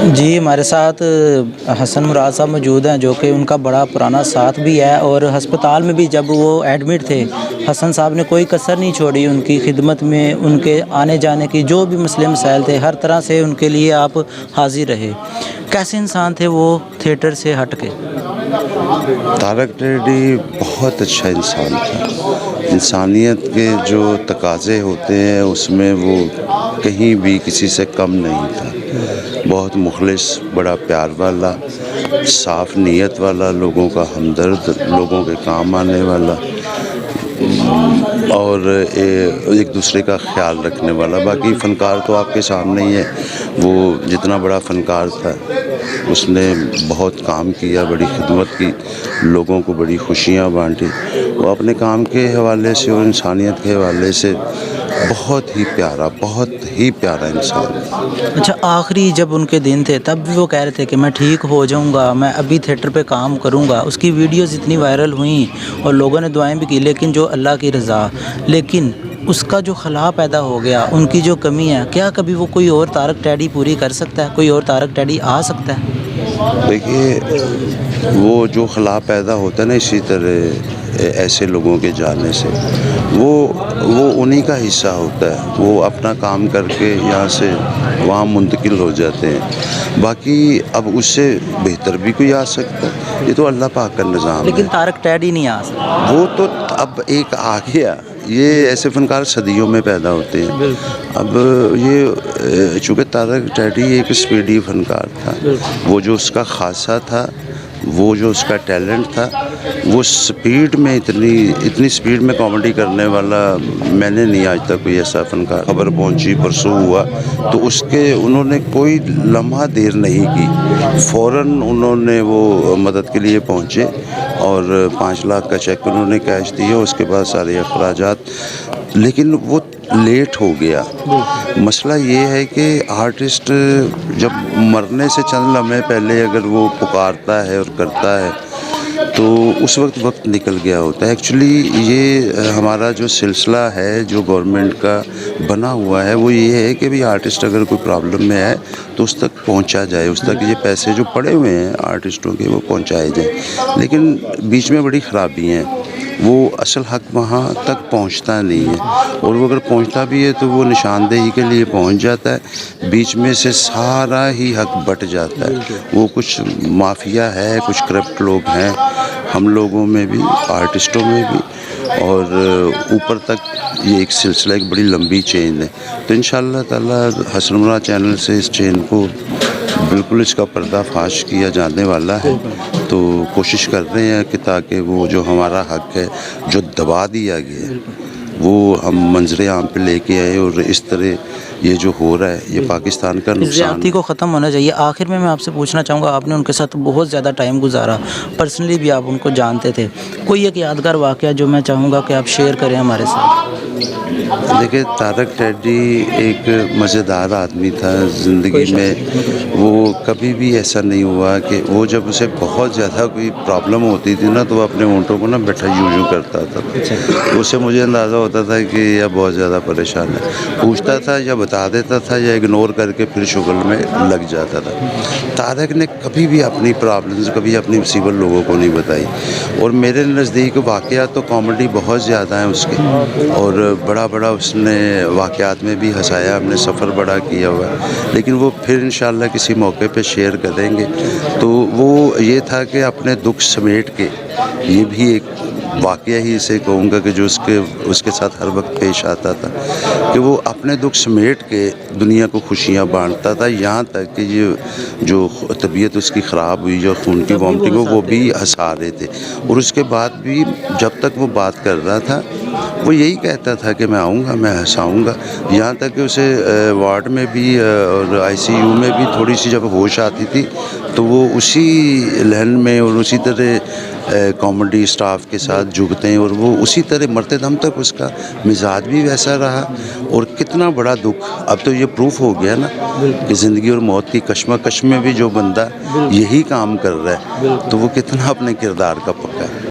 جی ہمارے ساتھ حسن مراد صاحب موجود ہیں، جو کہ ان کا بڑا پرانا ساتھ بھی ہے، اور ہسپتال میں بھی جب وہ ایڈمٹ تھے حسن صاحب نے کوئی کسر نہیں چھوڑی ان کی خدمت میں، ان کے آنے جانے کی جو بھی مسئلے مسائل تھے ہر طرح سے ان کے لیے آپ حاضر رہے۔ کیسے انسان تھے وہ تھیٹر سے ہٹ کے؟ طارق ریڈی بہت اچھا انسان تھا۔ انسانیت کے جو تقاضے ہوتے ہیں اس میں وہ کہیں بھی کسی سے کم نہیں تھا۔ بہت مخلص، بڑا پیار والا، صاف نیت والا، لوگوں کا ہمدرد، لوگوں کے کام آنے والا، اور ایک دوسرے کا خیال رکھنے والا۔ باقی فنکار تو آپ کے سامنے ہی ہے، وہ جتنا بڑا فنکار تھا اس نے بہت کام کیا، بڑی خدمت کی، لوگوں کو بڑی خوشیاں بانٹی۔ وہ اپنے کام کے حوالے سے اور انسانیت کے حوالے سے بہت ہی پیارا انسان تھا۔ اچھا، آخری جب ان کے دن تھے تب بھی وہ کہہ رہے تھے کہ میں ٹھیک ہو جاؤں گا، میں ابھی تھیٹر پہ کام کروں گا۔ اس کی ویڈیوز اتنی وائرل ہوئیں اور لوگوں نے دعائیں بھی کی، لیکن جو اللہ کی رضا، لیکن اس کا جو خلا پیدا ہو گیا، ان کی جو کمی ہے، کیا کبھی وہ کوئی اور طارق ٹیڈی پوری کر سکتا ہے؟ کوئی اور طارق ٹیڈی آ سکتا ہے؟ دیکھیے، وہ جو خلا پیدا ہوتا ہے نا اسی طرح ایسے لوگوں کے جانے سے، وہ انہی کا حصہ ہوتا ہے۔ وہ اپنا کام کر کے یہاں سے وہاں منتقل ہو جاتے ہیں۔ باقی اب اس سے بہتر بھی کوئی آ سکتا ہے، یہ تو اللہ پاک کا نظام ہے۔ لیکن طارق ٹیڈی نہیں آ سکتا۔ وہ تو اب ایک آ گیا، یہ ایسے فنکار صدیوں میں پیدا ہوتے ہیں۔ اب یہ چونکہ طارق ٹیڈی ایک اسپیڈی فنکار تھا، وہ جو اس کا خاصہ تھا، وہ جو اس کا ٹیلنٹ تھا، وہ سپیڈ میں اتنی سپیڈ میں کامیڈی کرنے والا میں نے نہیں آج تک کوئی ایسا فنکار۔ خبر پہنچی، پرسوں ہوا، تو انہوں نے کوئی لمحہ دیر نہیں کی، فوراً انہوں نے وہ مدد کے لیے پہنچے اور 5 لاکھ کا چیک انہوں نے کیش دیا، اس کے بعد سارے اخراجات۔ لیکن وہ لیٹ ہو گیا۔ مسئلہ یہ ہے کہ آرٹسٹ جب مرنے سے چند لمحے پہلے اگر وہ پکارتا ہے اور کرتا ہے تو اس وقت نکل گیا ہوتا ہے۔ ایکچولی یہ ہمارا جو سلسلہ ہے جو گورنمنٹ کا بنا ہوا ہے وہ یہ ہے کہ بھی آرٹسٹ اگر کوئی پرابلم میں ہے تو اس تک پہنچا جائے، اس تک یہ پیسے جو پڑے ہوئے ہیں آرٹسٹوں کے وہ پہنچائے جائیں۔ لیکن بیچ میں بڑی خرابی ہیں، وہ اصل حق وہاں تک پہنچتا نہیں ہے، اور وہ اگر پہنچتا بھی ہے تو وہ نشاندہی کے لیے پہنچ جاتا ہے، بیچ میں سے سارا ہی حق بٹ جاتا ہے۔ وہ کچھ مافیا ہے، کچھ کرپٹ لوگ ہیں، ہم لوگوں میں بھی، آرٹسٹوں میں بھی، اور اوپر تک یہ ایک سلسلہ، ایک بڑی لمبی چین ہے۔ تو انشاءاللہ تعالی حسن مراد چینل سے اس چین کو بالکل اس کا پردہ فاش کیا جانے والا ہے۔ تو کوشش کر رہے ہیں کہ تاکہ وہ جو ہمارا حق ہے جو دبا دیا گیا ہے وہ ہم منظر عام پہ لے کے آئے، اور اس طرح یہ جو ہو رہا ہے یہ پاکستان کا نقصان زیادتی کو ختم ہونا چاہیے۔ آخر میں آپ سے پوچھنا چاہوں گا، آپ نے ان کے ساتھ بہت زیادہ ٹائم گزارا، پرسنلی بھی آپ ان کو جانتے تھے، کوئی ایک یادگار واقعہ جو میں چاہوں گا کہ آپ شیئر کریں ہمارے ساتھ؟ دیکھیں، طارق ٹیڈی ایک مزیدار آدمی تھا زندگی میں۔ وہ کبھی بھی ایسا نہیں ہوا کہ وہ جب اسے بہت زیادہ کوئی پرابلم ہوتی تھی نا تو وہ اپنے اونٹوں کو نا بیٹھا یوں کرتا تھا۔ اس سے مجھے اندازہ ہوتا تھا کہ یہ بہت زیادہ پریشان ہے، پوچھتا تھا یا بتا دیتا تھا یا اگنور کر کے پھر شغل میں لگ جاتا تھا۔ طارق نے کبھی بھی اپنی پرابلمز، کبھی اپنی مصیبت لوگوں کو نہیں بتائی، اور میرے نزدیک واقعات تو کامیڈی بہت زیادہ ہیں اس کے، اور بڑا اس نے واقعات میں بھی ہنسایا، ہم نے سفر بڑا کیا ہوا ہے، لیکن وہ پھر انشاءاللہ کسی موقع پہ شیئر کریں گے۔ تو وہ یہ تھا کہ اپنے دکھ سمیٹ کے، یہ بھی ایک واقعہ ہی اسے کہوں گا کہ جو اس کے ساتھ ہر وقت پیش آتا تھا، کہ وہ اپنے دکھ سمیٹ کے دنیا کو خوشیاں بانٹتا تھا، یہاں تک کہ یہ جو طبیعت اس کی خراب ہوئی، جو خون کی وامٹنگ ہو، وہ بھی ہنسا رہے تھے۔ اور اس کے بعد بھی جب تک وہ بات کر رہا تھا وہ یہی کہتا تھا کہ میں آؤں گا، میں ہنساؤں گا، یہاں تک کہ اسے وارڈ میں بھی اور ICU میں بھی تھوڑی سی جب ہوش آتی تھی تو وہ اسی لہن میں اور اسی طرح کامیڈی اسٹاف کے ساتھ جھکتے ہیں، اور وہ اسی طرح مرتے دم تک اس کا مزاج بھی ویسا رہا۔ اور کتنا بڑا دکھ، اب تو یہ پروف ہو گیا نا کہ زندگی اور موت کی کشمکش میں بھی جو بندہ یہی کام کر رہا ہے تو وہ کتنا اپنے کردار کا پکا ہے۔